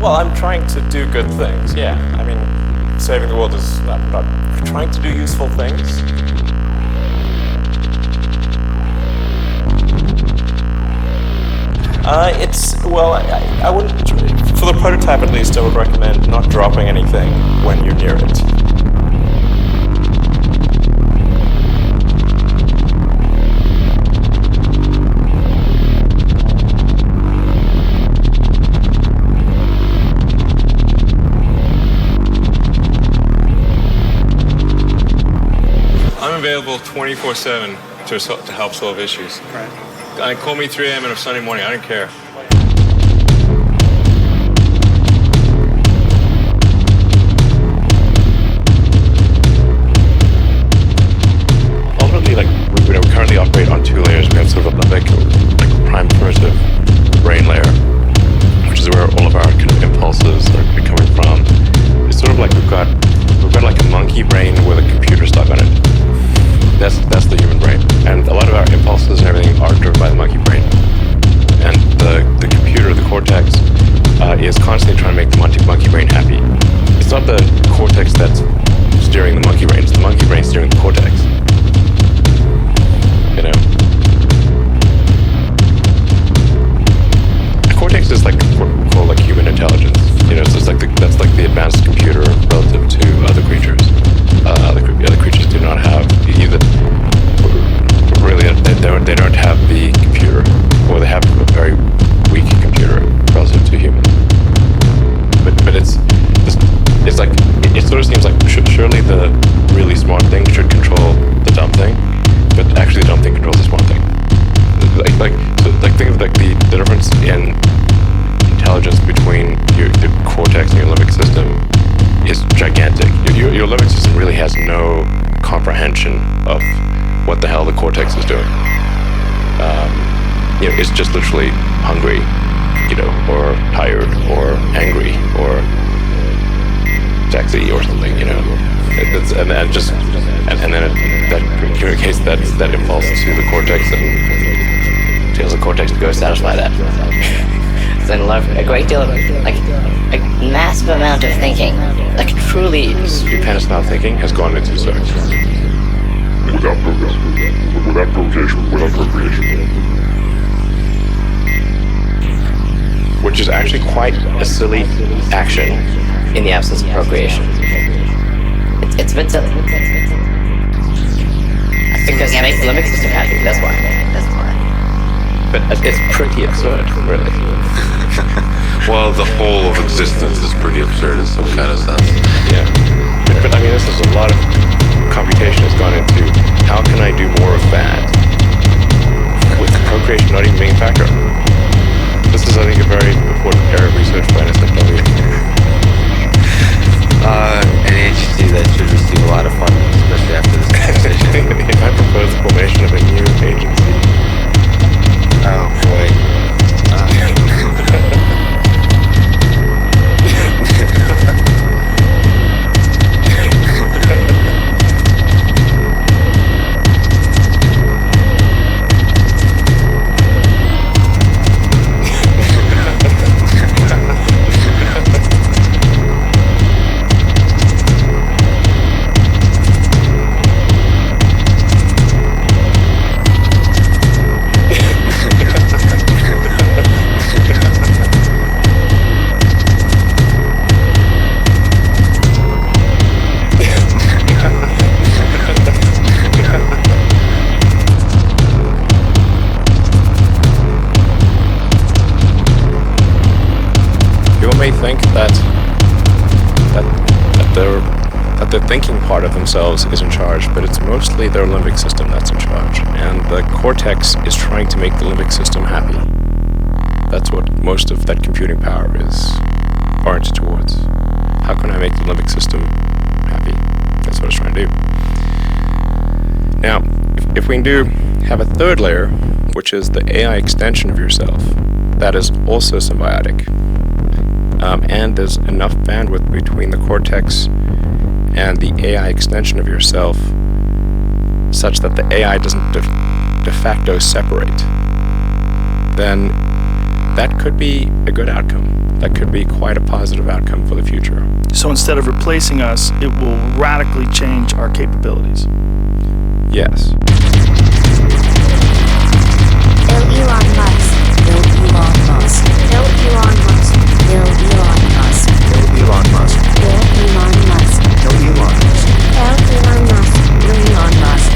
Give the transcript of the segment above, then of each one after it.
Well, I'm trying to do good things, yeah. I mean, saving the world is... I'm not trying to do useful things. I wouldn't... For the prototype, at least, I would recommend not dropping anything when you're near it. I'm available 24/7 to help solve issues. Right. Call me 3 a.m. on a Sunday morning. I don't care. Ultimately, we currently operate on 2 layers. We have sort of a prime primitive brain layer, which is where all of our kind of impulses are coming from. It's sort of like we've got like a monkey brain with a computer stuck on it. That's the human brain, and a lot of our impulses and everything are driven by the monkey brain. And the computer, the cortex, is constantly trying to make the monkey brain happy. It's not the cortex that's steering the monkey brain; it's the monkey brain steering the cortex. You know, the cortex is like what we call like human intelligence. You know, it's just like that's like the advanced computer relative to other creatures. Other creatures do not have either. Really, they don't have the computer, or they have a very weak computer relative to humans. But it's like it sort of seems like surely the really smart thing should control the dumb thing, but actually the dumb thing controls the smart thing. Think of the difference in intelligence between the cortex and your limbic system is gigantic. Your limbic system really has no comprehension of what the hell the cortex is doing. It's just literally hungry, or tired, or angry, or sexy, or something, and then that communicates that impulse to the cortex and tells the cortex to go satisfy that. And love a great deal of a massive amount of thinking, truly stupendous amount of thinking has gone into sex. Without provocation, without procreation. Which is actually quite a silly action in the absence of procreation. It's a bit silly. Because it makes the limbic system happy, that's why. But it's pretty absurd, really. Well, the whole of existence is pretty absurd in some kind of sense. Yeah. But I mean, this is a lot of computation has gone into how can I do more of that with procreation not even being a factor. This is, I think, a very important area of research by NSFW. An agency that should receive a lot of funding, especially after this conversation. I propose the formation of a new agency. Oh boy. Think that the thinking part of themselves is in charge, but it's mostly their limbic system that's in charge, and the cortex is trying to make the limbic system happy. That's what most of that computing power is oriented towards. How can I make the limbic system happy? That's what it's trying to do. Now, if we can have a third layer, which is the AI extension of yourself, that is also symbiotic. And there's enough bandwidth between the cortex and the AI extension of yourself such that the AI doesn't de facto separate, then that could be a good outcome. that could be quite a positive outcome for the future. So instead of replacing us, it will radically change our capabilities. Yes. Elon Musk. Elon Musk. Elon Musk. Elon Musk. Elon Musk. Elon Musk. Elon Musk. Elon Musk. Elon Musk.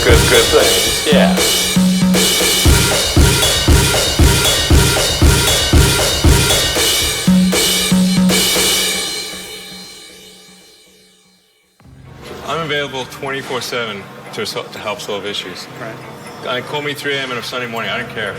Good things, yeah. I'm available 24/7 to help solve issues. Right. Call me 3 a.m. on a Sunday morning. I don't care.